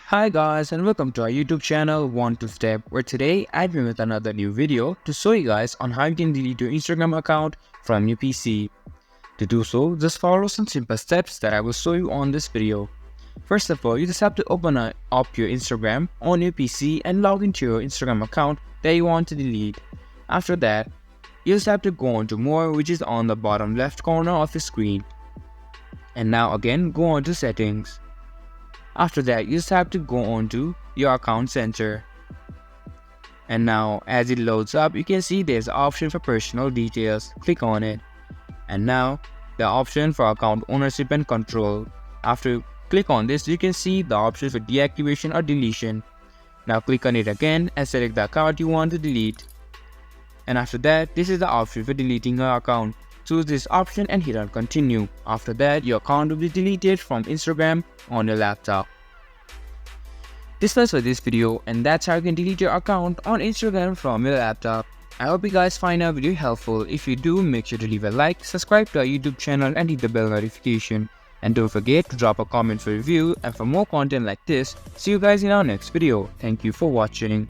Hi guys and welcome to our YouTube channel 1 to Step, where today I've been with another new video to show you guys on how you can delete your Instagram account from your PC. To do so, just follow some simple steps that I will show you on this video. First of all, you just have to open up your Instagram on your PC and log into your Instagram account that you want to delete. After that, you just have to go on to More, which is on the bottom left corner of your screen. And now again, go on to Settings. After that, you just have to go on to your account center. And now as it loads up, you can see there's an option for personal details. Click on it. And now the option for account ownership and control. After you click on this, you can see the option for deactivation or deletion. Now click on it again and select the account you want to delete. And after that, this is the option for deleting your account. Choose this option and hit on continue. After that, your account will be deleted from Instagram on your laptop. This was for this video, and that's how you can delete your account on Instagram from your laptop. I hope you guys find our video helpful. If you do, make sure to leave a like, subscribe to our YouTube channel and hit the bell notification. And don't forget to drop a comment for review, and for more content like this, see you guys in our next video. Thank you for watching.